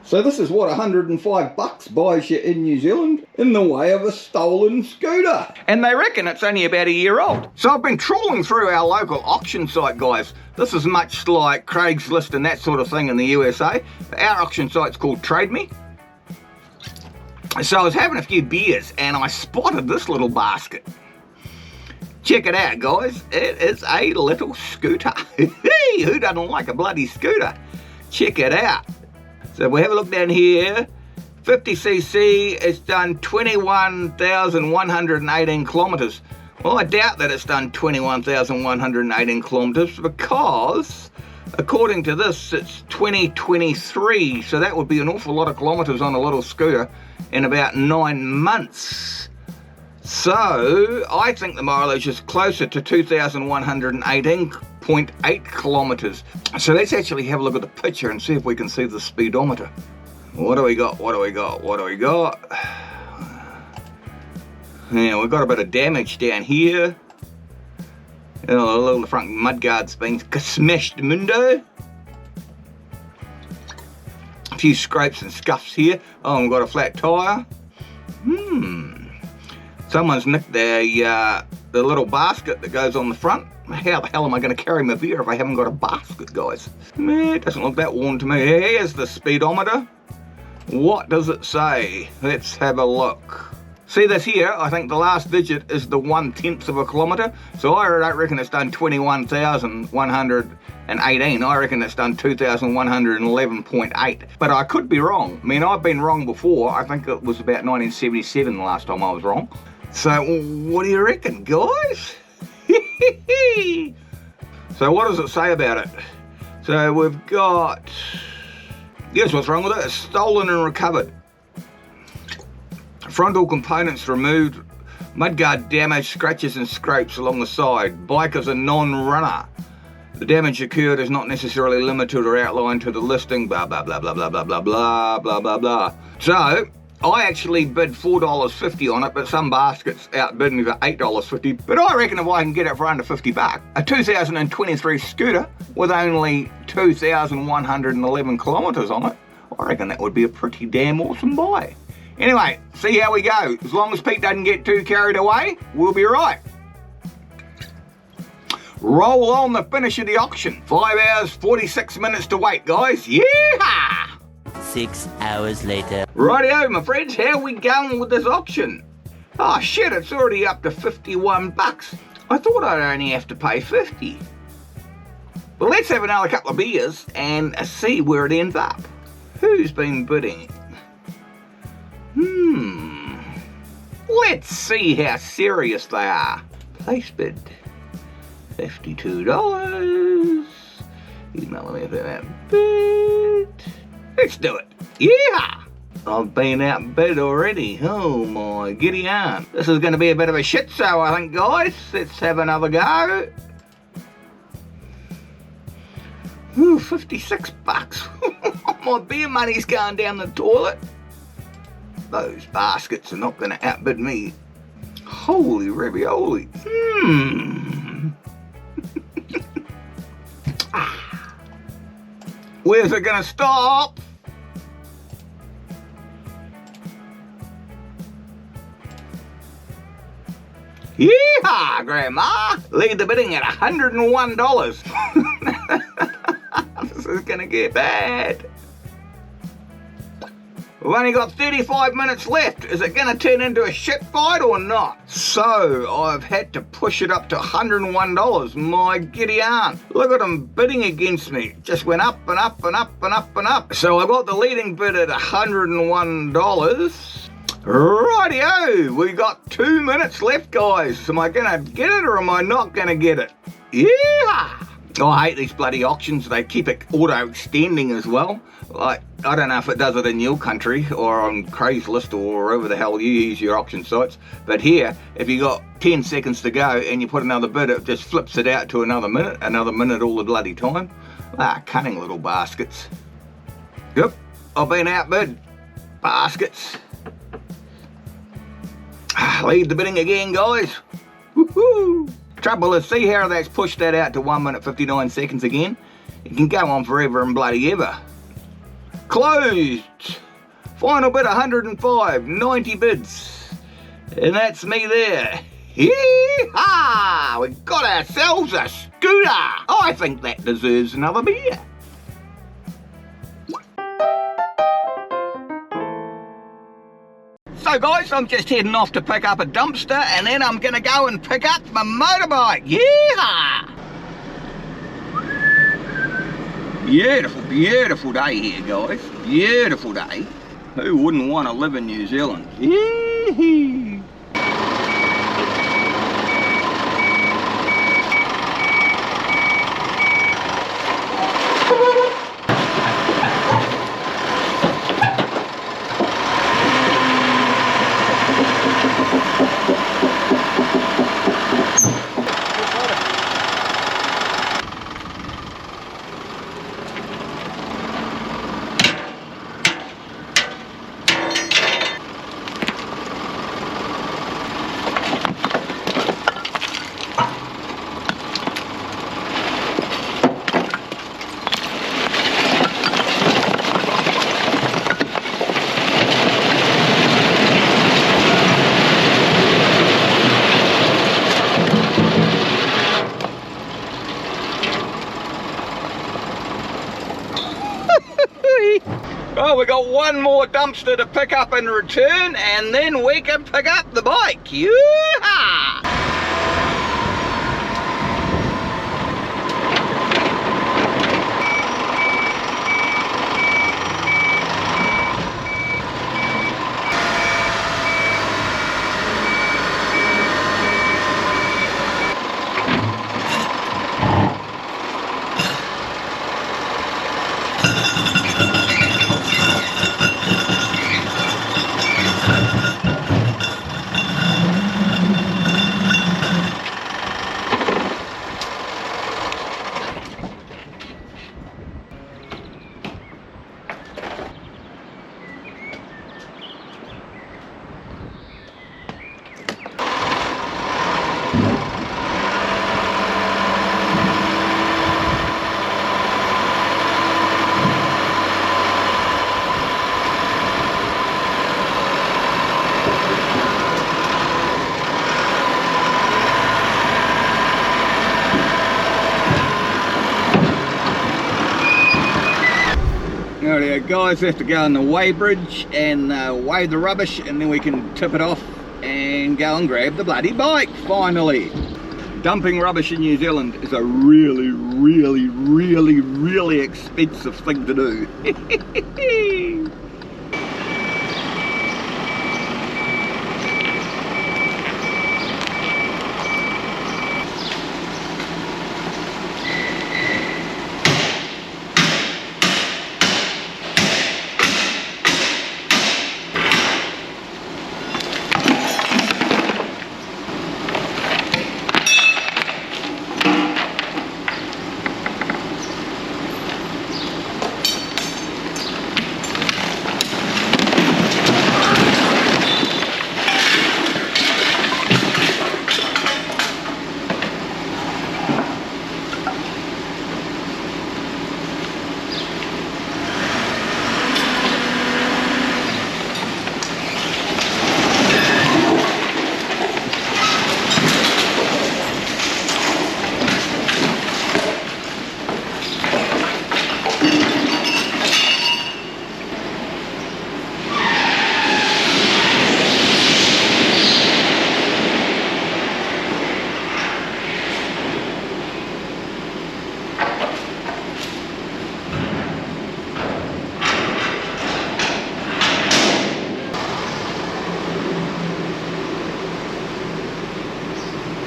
So this is what $105 buys you in New Zealand in the way of a stolen scooter. And they reckon it's only about a year old. So I've been trawling through our local auction site, guys. This is much like Craigslist and that sort of thing in the USA. Our auction site's called Trade Me. So I was having a few beers and I spotted this little basket. Check it out, guys. It is a little scooter. Who doesn't like a bloody scooter? Check it out. So we have a look down here. 50cc, it's done 21,118 kilometres. Well, I doubt that it's done 21,118 kilometres because, according to this, it's 2023. So that would be an awful lot of kilometres on a little scooter in about 9 months. So I think the mileage is closer to 2,118.8 kilometres. So let's actually have a look at the picture and see if we can see the speedometer. What do we got? What do we got? What do we got? Yeah, we've got a bit of damage down here. A little front mudguard's been smashed mundo. A few scrapes and scuffs here. Oh, we've got a flat tyre. Someone's nicked the little basket that goes on the front. How the hell am I going to carry my beer if I haven't got a basket, guys? It doesn't look that worn to me. Here's the speedometer. What does it say? Let's have a look. See this here? I think the last digit is the 1/10 of a kilometre. So I don't reckon it's done 21,118. I reckon it's done 2,111.8. But I could be wrong. I mean, I've been wrong before. I think it was about 1977 the last time I was wrong. So what do you reckon, guys? So what does it say about it? So we've got... Guess what's wrong with it? It's stolen and recovered. Frontal components removed. Mudguard damage, scratches and scrapes along the side. Bike is a non-runner. The damage occurred is not necessarily limited or outlined to the listing. Blah, blah, blah, blah, blah, blah, blah, blah, blah, blah, blah. So, I actually bid $4.50 on it, but some baskets outbid me for $8.50. But I reckon if I can get it for under $50, a 2023 scooter with only 2,111 kilometres on it, I reckon that would be a pretty damn awesome buy. Anyway, see how we go. As long as Pete doesn't get too carried away, we'll be right. Roll on the finish of the auction. 5 hours, 46 minutes to wait, guys. Yeehaw! 6 hours later. Rightio, my friends, how we going with this auction? Oh shit, it's already up to $51. I thought I'd only have to pay 50. Well, let's have another couple of beers and see where it ends up. Who's been bidding? Let's see how serious they are. Place bid. $52. Email me for that bid. Let's do it. Yeah! I've been outbid already. Oh my giddy aunt. This is going to be a bit of a shit show, I think, guys. Let's have another go. Ooh, $56. My beer money's going down the toilet. Those baskets are not going to outbid me. Holy ravioli. Where's it going to stop? Yeehaw, Grandma! Lead the bidding at $101. This is going to get bad. We've only got 35 minutes left. Is it going to turn into a shit fight or not? So, I've had to push it up to $101. My giddy aunt. Look at them bidding against me. Just went up and up and up and up and up. So, I got the leading bid at $101. Rightio, we got 2 minutes left, guys. Am I going to get it or am I not going to get it? Yeah! Oh, I hate these bloody auctions. They keep it auto-extending as well. Like, I don't know if it does it in your country or on Craigslist or wherever the hell you use your auction sites. But here, if you got 10 seconds to go and you put another bid, it just flips it out to another minute all the bloody time. Ah, cunning little baskets. Yep, I've been outbid. Baskets. Lead the bidding again, guys. Woohoo! Trouble is, see how that's pushed that out to 1 minute 59 seconds again? It can go on forever and bloody ever. Closed. Final bid 105, 90 bids. And that's me there. Hee-haw! We got ourselves a scooter. I think that deserves another beer. So guys, I'm just heading off to pick up a dumpster and then I'm gonna go and pick up my motorbike. Yeehaw! Beautiful, beautiful day here, guys. Beautiful day. Who wouldn't want to live in New Zealand? Yee-hee. Well, we got one more dumpster to pick up and return, and then we can pick up the bike. Yeehaw! Alright guys, we have to go on the weighbridge and weigh the rubbish, and then we can tip it off and go and grab the bloody bike, finally. Dumping rubbish in New Zealand is a really, really, really, really expensive thing to do.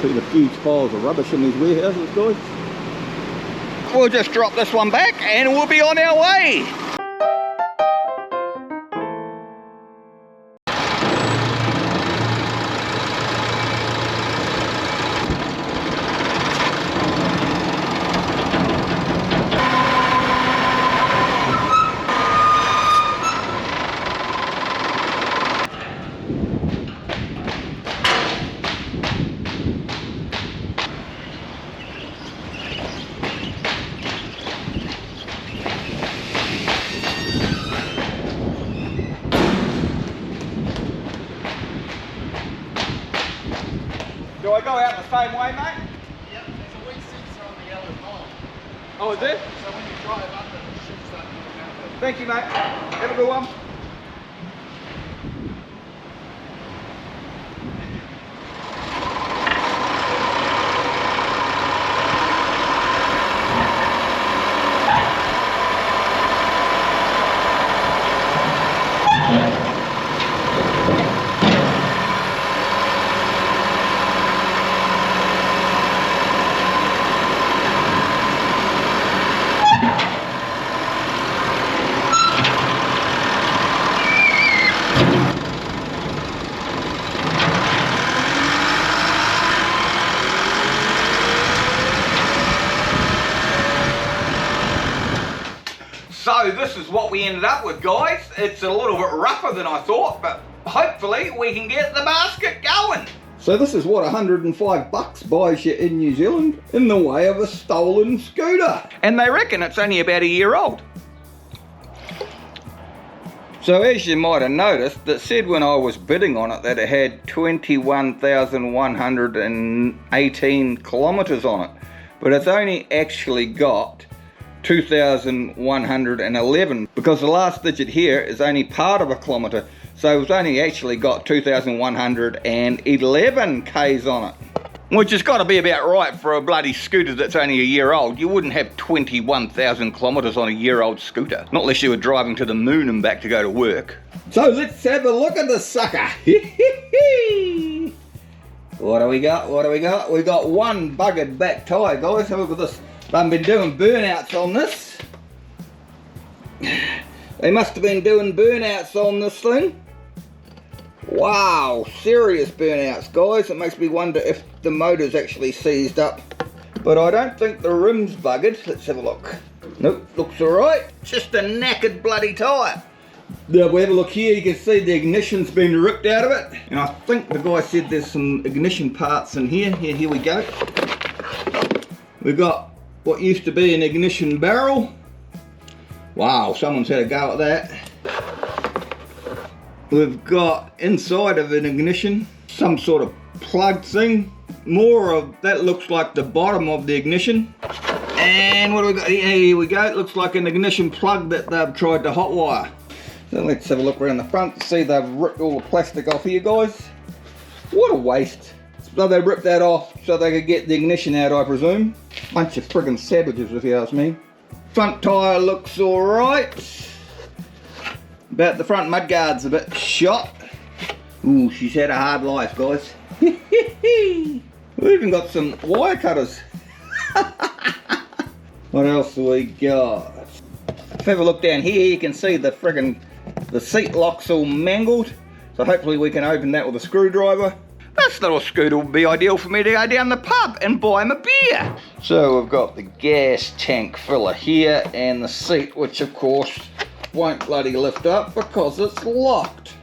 See the huge piles of rubbish in these warehouses, guys. We'll just drop this one back and we'll be on our way. Do I go out the same way, mate? Yep, there's a wee sensor on the yellow column. Oh, is it? So when you drive under, it should start moving out. Thank you, mate. Have a good one. So this is what we ended up with, guys. It's a little bit rougher than I thought, but hopefully we can get the basket going. So this is what $105 buys you in New Zealand in the way of a stolen scooter. And they reckon it's only about a year old. So as you might have noticed, it said when I was bidding on it that it had 21,118 kilometres on it. But it's only actually got 2,111 because the last digit here is only part of a kilometre, so it's only actually got 2,111 k's on it, which has got to be about right for a bloody scooter that's only a year old. You wouldn't have 21,000 kilometres on a year-old scooter, not unless you were driving to the moon and back to go to work. So let's have a look at the sucker. What do we got? What do we got? We got one buggered back tyre, guys. Have a look at this. I've been doing burnouts on this. They must have been doing burnouts on this thing. Wow, serious burnouts, guys. It makes me wonder if the motor's actually seized up. But I don't think the rim's buggered. Let's have a look. Nope, looks alright. Just a knackered bloody tyre. Now, we have a look here, you can see the ignition's been ripped out of it. And I think the guy said there's some ignition parts in here. Here we go. We've got what used to be an ignition barrel. Wow, someone's had a go at that. We've got inside of an ignition some sort of plug thing. More of that looks like the bottom of the ignition. And what do we got? Here we go. It looks like an ignition plug that they've tried to hotwire. So let's have a look around the front. See, they've ripped all the plastic off here, guys. What a waste. So they ripped that off so they could get the ignition out, I presume. Bunch of friggin' savages, if you ask me. Front tyre looks alright. About the front mudguard's a bit shot. Ooh, she's had a hard life, guys. We've even got some wire cutters. What else do we got? If you have a look down here, you can see the seat lock's all mangled. So hopefully we can open that with a screwdriver. This little scooter would be ideal for me to go down the pub and buy him a beer. So we've got the gas tank filler here and the seat, which of course won't bloody lift up because it's locked.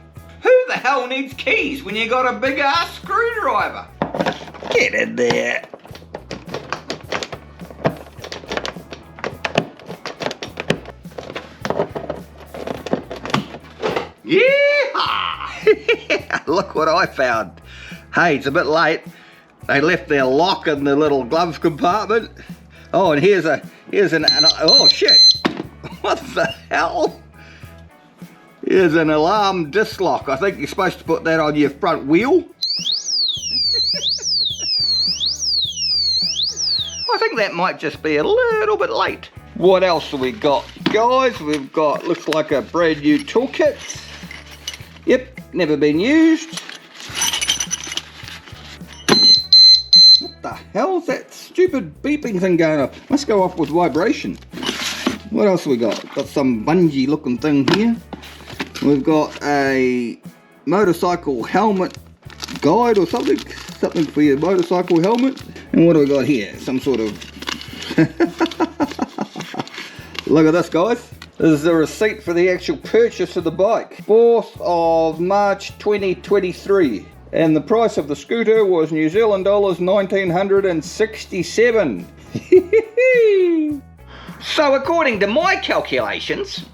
Who the hell needs keys when you got a big ass screwdriver? Get in there. Yeah! Look what I found. Hey, it's a bit late. They left their lock in the little gloves compartment. Oh, and here's an oh shit! What the hell? Here's an alarm disc lock. I think you're supposed to put that on your front wheel. I think that might just be a little bit late. What else have we got, guys? We've got, looks like a brand new toolkit. Yep, never been used. What the hell's that stupid beeping thing going up? Must go off with vibration. What else have we got? Got some bungee looking thing here. We've got a motorcycle helmet guide or something for your motorcycle helmet. And what do we got here? Some sort of... Look at this, guys. This is the receipt for the actual purchase of the bike. 4th of March 2023. And the price of the scooter was New Zealand dollars 1,967. So according to my calculations,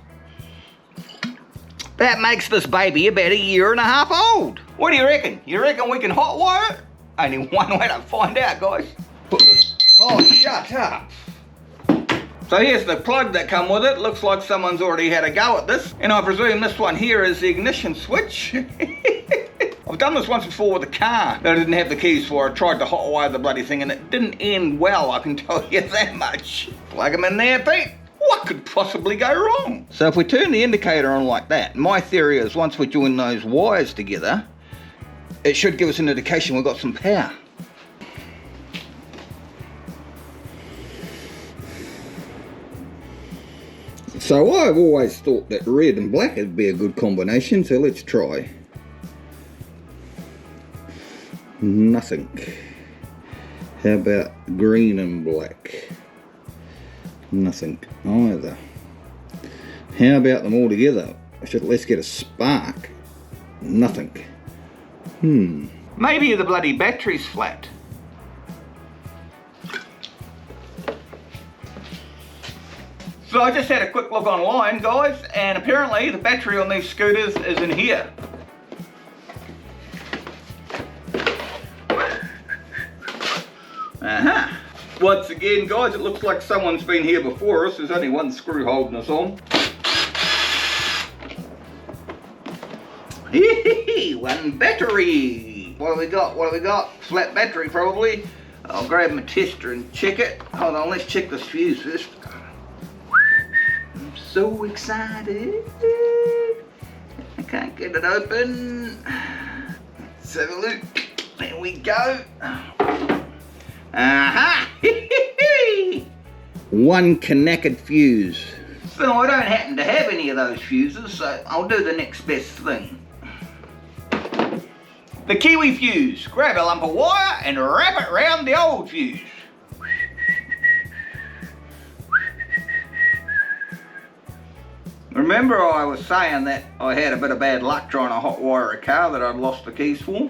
that makes this baby about 1.5 years old. What do you reckon? You reckon we can hotwire it? Only one way to find out, guys. Put this. Oh, shut up. So here's the plug that come with it. Looks like someone's already had a go at this. And I presume this one here is the ignition switch. I've done this once before with a car that I didn't have the keys for. I tried to hotwire the bloody thing and it didn't end well, I can tell you that much. Plug them in there, Pete. What could possibly go wrong? So if we turn the indicator on like that, my theory is once we join those wires together, it should give us an indication we've got some power. So I've always thought that red and black would be a good combination, so let's try. Nothing. How about green and black? Nothing either. How about them all together? Let's get a spark. Nothing. Maybe the bloody battery's flat. So I just had a quick look online, guys, and apparently the battery on these scooters is in here. Once again, guys, it looks like someone's been here before us. There's only one screw holding us on. One battery. What have we got? What have we got? Flat battery, probably. I'll grab my tester and check it. Hold on, let's check this fuse first. I'm so excited. I can't get it open. Let's have a look. There we go. One connected fuse. So I don't happen to have any of those fuses, so I'll do the next best thing. The Kiwi fuse. Grab a lump of wire and wrap it round the old fuse. Remember I was saying that I had a bit of bad luck trying to hotwire a car that I'd lost the keys for?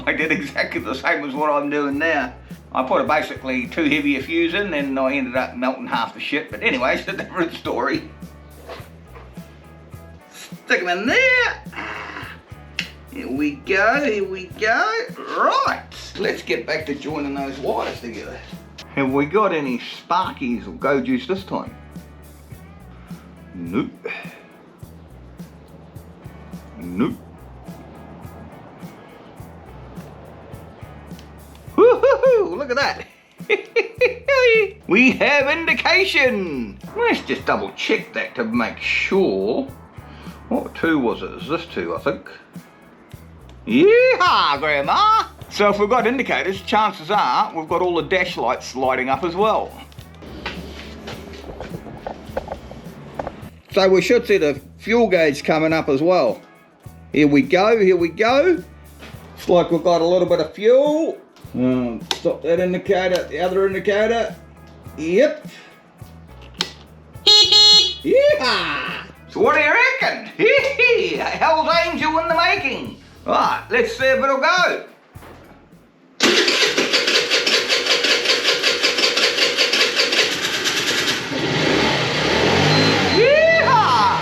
I did exactly the same as what I'm doing now. I put basically too heavy a fuse in and I ended up melting half the shit. But anyway, it's a different story. Stick them in there. Here we go, here we go. Right, let's get back to joining those wires together. Have we got any sparkies or go juice this time? Nope. Nope. Woohoo! Look at that. We have indication. Let's just double check that to make sure. What two was it? Is this two, I think? Yeehaw, Grandma! So if we've got indicators, chances are we've got all the dash lights lighting up as well. So we should see the fuel gauge coming up as well. Here we go, here we go. Looks like we've got a little bit of fuel. Stop that indicator, the other indicator. Yep. Yeah. So what do you reckon? Hell's Angel in the making. Right, let's see if it'll go. Yeehaw!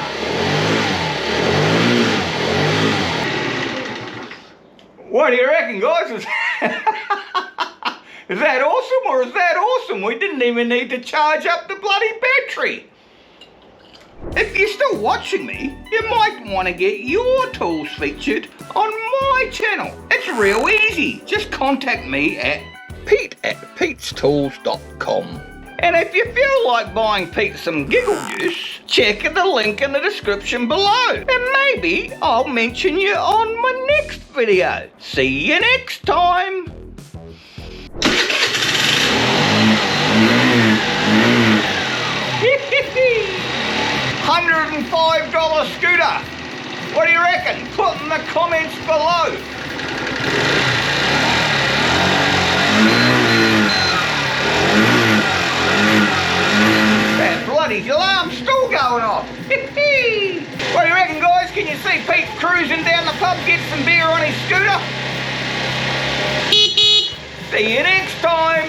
What do you reckon, guys? Is that awesome or is that awesome? We didn't even need to charge up the bloody battery. If you're still watching me, you might want to get your tools featured on my channel. It's real easy. Just contact me at pete@petestools.com. And if you feel like buying Pete some giggle juice, check the link in the description below. And maybe I'll mention you on my next video. See you next time. $105 scooter. What do you reckon? Put in the comments below. That bloody alarm's still going off. What do you reckon, guys? Can you see Pete cruising down the pub, get some beer on his scooter? See you next time.